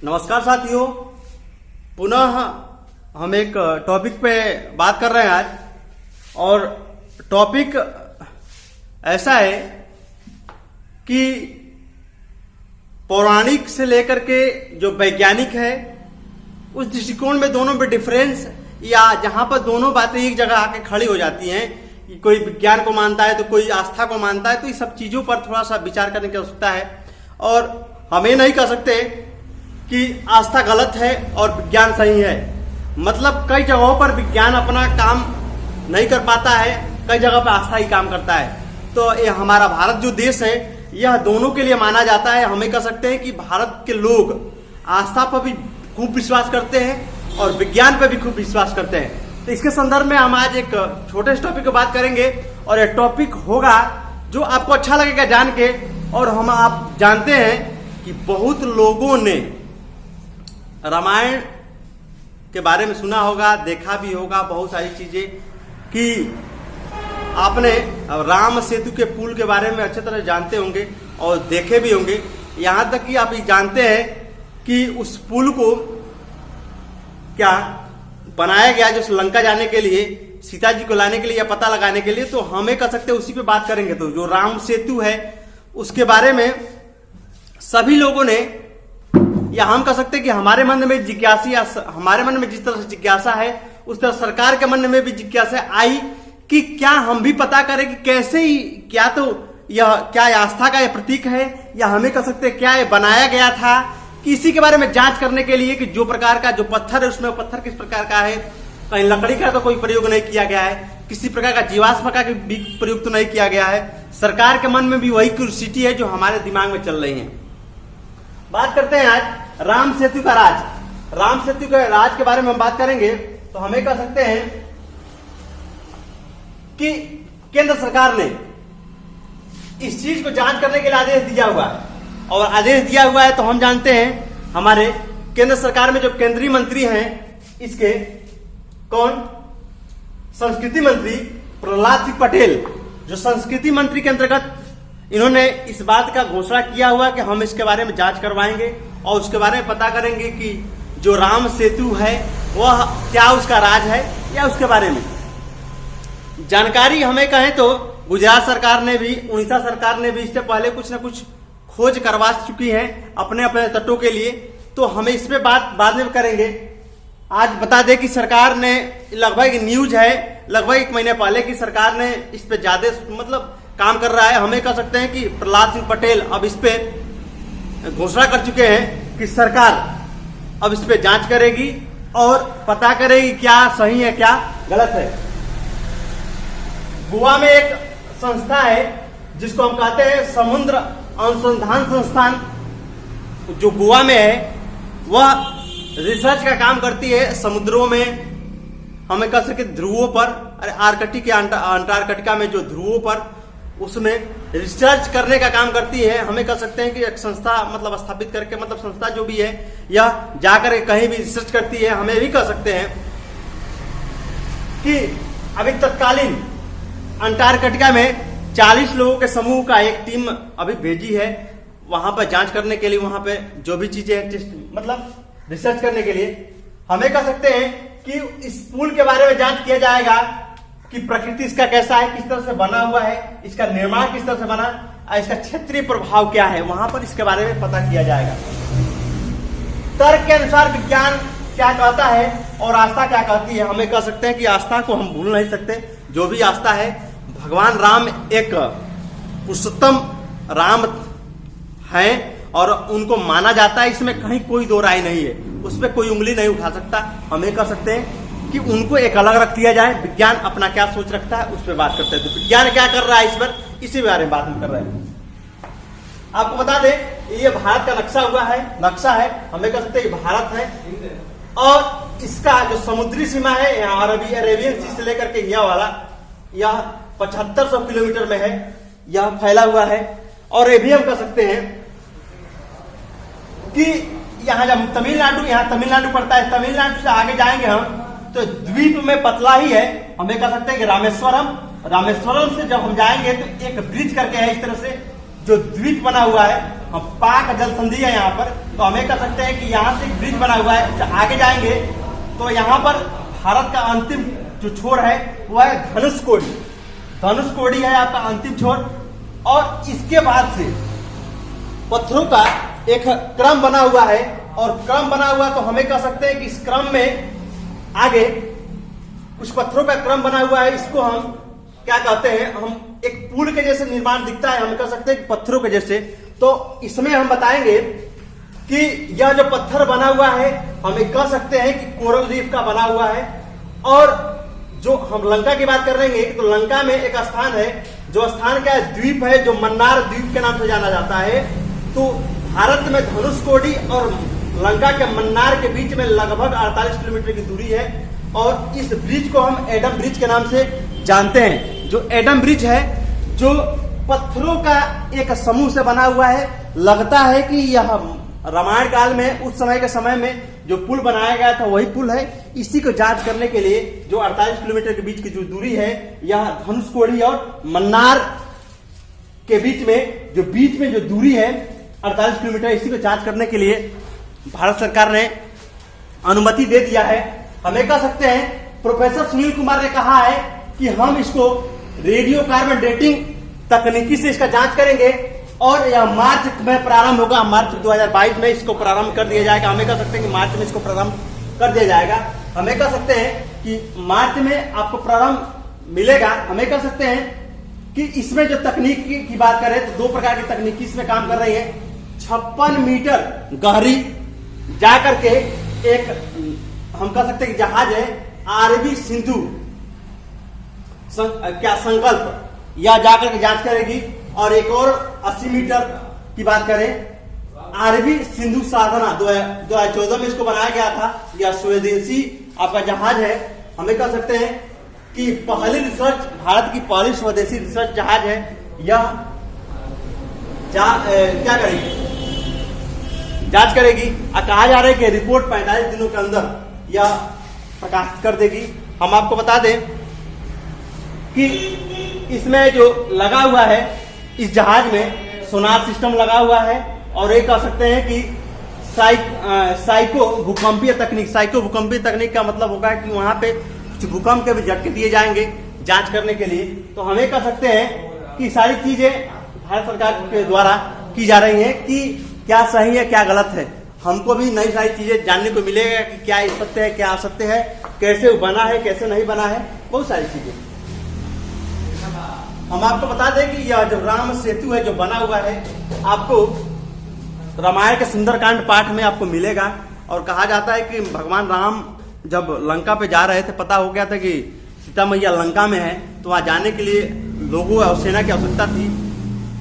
नमस्कार साथियों, पुनः हम एक टॉपिक पे बात कर रहे हैं आज। और टॉपिक ऐसा है कि पौराणिक से लेकर के जो वैज्ञानिक है उस दृष्टिकोण में दोनों में डिफरेंस, या जहां पर दोनों बातें एक जगह आके खड़ी हो जाती हैं कि कोई विज्ञान को मानता है तो कोई आस्था को मानता है, तो इस सब चीजों पर थोड़ा सा विचार करने की आवश्यकता है। और हम ये नहीं कह सकते कि आस्था गलत है और विज्ञान सही है। मतलब कई जगहों पर विज्ञान अपना काम नहीं कर पाता है, कई जगह पर आस्था ही काम करता है। तो ये हमारा भारत जो देश है यह दोनों के लिए माना जाता है। हमें कह सकते हैं कि भारत के लोग आस्था पर भी खूब विश्वास करते हैं और विज्ञान पर भी खूब विश्वास करते हैं। तो इसके संदर्भ में हम आज एक छोटे से टॉपिक की बात करेंगे और यह टॉपिक होगा जो आपको अच्छा लगेगा जान के। और हम आप जानते हैं कि बहुत लोगों ने रामायण के बारे में सुना होगा, देखा भी होगा बहुत सारी चीजें, कि आपने राम सेतु के पुल के बारे में अच्छे तरह जानते होंगे और देखे भी होंगे। यहां तक कि आप ये जानते हैं कि उस पुल को क्या बनाया गया जो लंका जाने के लिए, सीता जी को लाने के लिए या पता लगाने के लिए। तो हमें कह सकते हैं उसी पे बात करेंगे। तो जो राम सेतु है उसके बारे में सभी लोगों ने, या हम कह सकते हैं कि हमारे मन में जिज्ञासा, या हमारे मन में जिस तरह से जिज्ञासा है उस तरह सरकार के मन में भी जिज्ञासा आई कि क्या हम भी पता करें कि कैसे ही, क्या तो यह क्या आस्था का यह प्रतीक है, या हमें कह सकते हैं क्या यह बनाया गया था, कि इसी के बारे में जांच करने के लिए कि जो प्रकार का जो पत्थर है उसमें पत्थर किस प्रकार का है, कहीं लकड़ी का तो कोई प्रयोग नहीं किया गया है, किसी प्रकार का जीवाश्म का भी प्रयोग तो नहीं किया गया है। सरकार के मन में भी वही क्यूरियोसिटी है जो हमारे दिमाग में चल रही है। बात करते हैं आज राम सेतु का राज। राम सेतु के राज के बारे में हम बात करेंगे तो हमें कह सकते हैं कि केंद्र सरकार ने इस चीज को जांच करने के लिए आदेश दिया हुआ है। और आदेश दिया हुआ है तो हम जानते हैं हमारे केंद्र सरकार में जो केंद्रीय मंत्री हैं इसके कौन, संस्कृति मंत्री प्रहलाद सिंह पटेल, जो संस्कृति मंत्री के अंतर्गत इन्होंने इस बात का घोषणा किया हुआ कि हम इसके बारे में जांच करवाएंगे और उसके बारे में पता करेंगे कि जो राम सेतु है वह क्या उसका राज है, या उसके बारे में जानकारी हमें कहें तो गुजरात सरकार ने भी, उड़ीसा सरकार ने भी इससे पहले कुछ न कुछ खोज करवा चुकी है अपने अपने तटों के लिए। तो हमें इस पे बात बाद में करेंगे। आज बता दें कि सरकार ने लगभग न्यूज है लगभग 1 महीने पहले की सरकार ने इस पे ज्यादा मतलब काम कर रहा है। हमें कह सकते हैं कि प्रहलाद सिंह पटेल अब इस पे घोषणा कर चुके हैं कि सरकार अब इस पे जांच करेगी और पता करेगी क्या सही है क्या गलत है। गोवा में एक संस्था है जिसको हम कहते हैं समुद्र अनुसंधान संस्थान, जो गोवा में है, वह रिसर्च का काम करती है समुद्रों में। हमें कह सकते ध्रुवों पर, अरे आर्कटिक या अंटार्कटिका में जो ध्रुवों पर, उसमें रिसर्च करने का काम करती है। हमें कह सकते हैं कि एक संस्था मतलब स्थापित करके, मतलब संस्था जो भी है यह जाकर कहीं भी रिसर्च करती है। हमें भी कह सकते हैं कि अभी तत्कालीन अंटार्कटिका में 40 लोगों के समूह का एक टीम अभी भेजी है वहां पर जांच करने के लिए, वहां पे जो भी चीजें मतलब रिसर्च करने के लिए। हमें कह सकते हैं कि इस पुल के बारे में जांच किया जाएगा कि प्रकृति इसका कैसा है, किस तरह से बना हुआ है, इसका निर्माण किस तरह से बना, इसका क्षेत्रीय प्रभाव क्या है, वहां पर इसके बारे में पता किया जाएगा। तर्क के अनुसार विज्ञान क्या कहता है और आस्था क्या कहती है। हमें कह सकते हैं कि आस्था को हम भूल नहीं सकते। जो भी आस्था है, भगवान राम एक पुरुषोत्तम राम हैं और उनको माना जाता है, इसमें कहीं कोई दो राय नहीं है, उस पर कोई उंगली नहीं उठा सकता। हमें कह सकते हैं कि उनको एक अलग रख दिया जाए। विज्ञान अपना क्या सोच रखता है उस पर बात करते हैं। तो विज्ञान क्या कर रहा है इस पर, इसी बारे में बात हम कर रहे हैं। आपको बता दें ये भारत का नक्शा है। हमें कह सकते हैं ये भारत है और इसका जो समुद्री सीमा है यहाँ अरेबियन सी से लेकर के यहाँ वाला, यह 7500 किलोमीटर में है, यह फैला हुआ है। और ये भी हम कह सकते हैं कि यहाँ जब तमिलनाडु पड़ता है, तमिलनाडु से आगे जाएंगे हम तो द्वीप में पतला ही है। हमें कह सकते हैं कि रामेश्वरम से जब हम जाएंगे तो एक ब्रिज करके है इस तरह से जो द्वीप बना हुआ है, पाक जल संधि है यहाँ पर, तो हमें कह सकते हैं कि यहाँ से एक ब्रिज बना हुआ है। आगे जाएंगे तो यहाँ पर भारत का अंतिम जो छोर है वो है धनुषकोडी। धनुषकोडी है आपका अंतिम छोर, और इसके बाद से पत्थरों का एक क्रम बना हुआ है, और क्रम बना हुआ तो हमें कह सकते हैं कि इस क्रम में आगे कुछ पत्थरों का क्रम बना हुआ है। इसको हम क्या कहते हैं, हम एक पुल के जैसे निर्माण दिखता है, हम कह सकते हैं पत्थरों के जैसे। तो इसमें हम बताएंगे कि यह जो पत्थर बना हुआ है हमें कह सकते हैं कि कोरल रीफ का बना हुआ है। और जो हम लंका की बात कर रहे हैं तो लंका में एक स्थान है, जो स्थान का द्वीप है, जो मन्नार द्वीप के नाम से जाना जाता है। तो भारत में धनुषकोडी और लंका के मन्नार के बीच में लगभग 48 किलोमीटर की दूरी है, और इस ब्रिज को हम एडम ब्रिज के नाम से जानते हैं। जो एडम ब्रिज है, जो पत्थरों का एक समूह से बना हुआ है। लगता है कि यह रामायण काल में, उस समय के समय में जो पुल बनाया गया था वही पुल है। इसी को जांच करने के लिए जो 48 किलोमीटर के बीच की जो दूरी है, यह धनुषकोडी और मन्नार के बीच में जो दूरी है 48 किलोमीटर, इसी को जांच करने के लिए भारत सरकार ने अनुमति दे दिया है। हमें कह सकते हैं प्रोफेसर सुनील कुमार ने कहा है कि हम इसको रेडियो कार्बन डेटिंग तकनीकी से इसका जांच करेंगे, और यह मार्च में प्रारंभ होगा। मार्च 2022 में इसको प्रारंभ कर दिया जाएगा। हमें कह सकते हैं कि मार्च में इसको प्रारंभ कर दिया जाएगा। हमें कह सकते हैं कि मार्च में आपको प्रारंभ मिलेगा। हमें कह सकते हैं कि इसमें जो तकनीक की बात करें तो 2 प्रकार की तकनीकी इसमें काम कर रही है। 56 मीटर गहरी जाकर के एक, हम कह सकते हैं कि जहाज है आरबी सिंधु संकल्प, या जाकर के जांच करेगी। और एक और 80 मीटर की बात करें, आरबी सिंधु साधना 2014 में इसको बनाया गया था। यह स्वदेशी आपका जहाज है। हमें कह सकते हैं कि पहली रिसर्च, भारत की पहली स्वदेशी रिसर्च जहाज है। यह क्या करेगी, जांच करेगी, और कहा जा रहा है कि रिपोर्ट 45 दिनों के अंदर यह प्रकाशित कर देगी। हम आपको बता दें कि इसमें जो लगा हुआ है, इस जहाज में सोनार सिस्टम लगा हुआ है, और ये कह सकते हैं कि साइको भूकंपीय तकनीक का मतलब होगा कि वहां पे कुछ भूकंप के भी झटके दिए जाएंगे जांच करने के लिए। तो हमें कह सकते हैं कि सारी चीजें भारत सरकार के द्वारा की जा रही हैं कि क्या सही है क्या गलत है। हमको भी नई सारी चीजें जानने को मिलेगा कि क्या सत्य है क्या असत्य है, कैसे बना है कैसे नहीं बना है, बहुत सारी चीजें। हम आपको बता दें कि यह जो राम सेतु है जो बना हुआ है, आपको रामायण के सुंदरकांड पाठ में आपको मिलेगा। और कहा जाता है कि भगवान राम जब लंका पे जा रहे थे, पता हो गया था कि सीता मैया लंका में है, तो वहां जाने के लिए लोगों और सेना की आवश्यकता थी।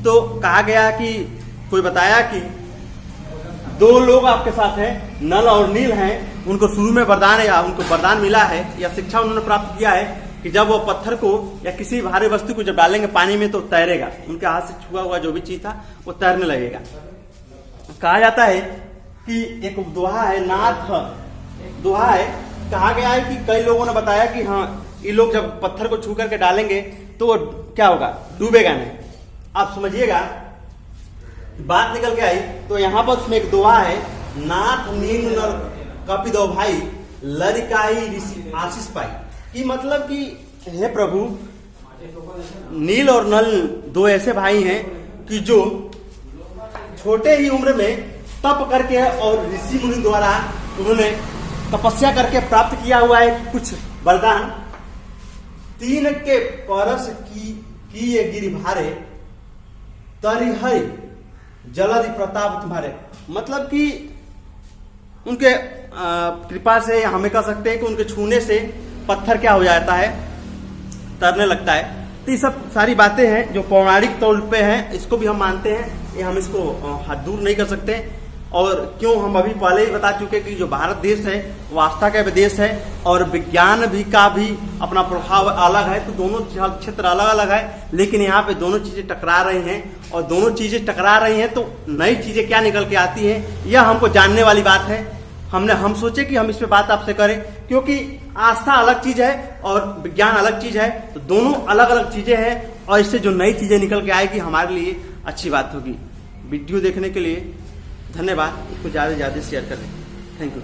तो कहा गया कि कोई बताया कि 2 लोग आपके साथ हैं, नल और नील हैं। उनको शुरू में उनको वरदान मिला है, या शिक्षा उन्होंने प्राप्त किया है कि जब वो पत्थर को या किसी भारी वस्तु को जब डालेंगे पानी में तो तैरेगा। उनके हाथ से छुआ हुआ जो भी चीज था वो तैरने लगेगा। कहा जाता है कि एक दोहा है, नाथ दोहा है। कहा गया है कि कई लोगों ने बताया कि हाँ, ये लोग जब पत्थर को छू करके डालेंगे तो क्या होगा, डूबेगा नहीं। आप समझिएगा, बात निकल के आई। तो यहाँ पर उसमें एक दोहा है, नाथ नीम नर कपि दो भाई लरिकाई ऋषि आशीष पाई। कि मतलब कि हे प्रभु, नील और नल 2 ऐसे भाई हैं कि जो छोटे ही उम्र में तप करके और ऋषि मुनि द्वारा उन्होंने तपस्या करके प्राप्त किया हुआ है कुछ वरदान। 3 के परस की ये गिरि भारे तरि हरि जलधि प्रताप तुम्हारे। मतलब कि उनके कृपा से हमें कह सकते हैं कि उनके छूने से पत्थर क्या हो जाता है, तैरने लगता है। तो ये सब सारी बातें हैं जो पौराणिक तौर पे हैं, इसको भी हम मानते हैं, ये हम इसको दूर नहीं कर सकते। और क्यों, हम अभी पहले ही बता चुके कि जो भारत देश है वो आस्था का देश है, और विज्ञान भी का भी अपना प्रभाव अलग है। तो दोनों क्षेत्र अलग अलग है, लेकिन यहाँ पे दोनों चीजें टकरा रही हैं, और दोनों चीजें टकरा रही हैं तो नई चीजें क्या निकल के आती हैं, यह हमको जानने वाली बात है। हम सोचे कि हम इस पे बात आपसे करें, क्योंकि आस्था अलग चीज है और विज्ञान अलग चीज है। तो दोनों अलग अलग चीजें हैं, और इससे जो नई चीजें निकल के आएगी हमारे लिए अच्छी बात होगी। वीडियो देखने के लिए धन्यवाद। इसको ज़्यादा से ज़्यादा शेयर करें। Thank you.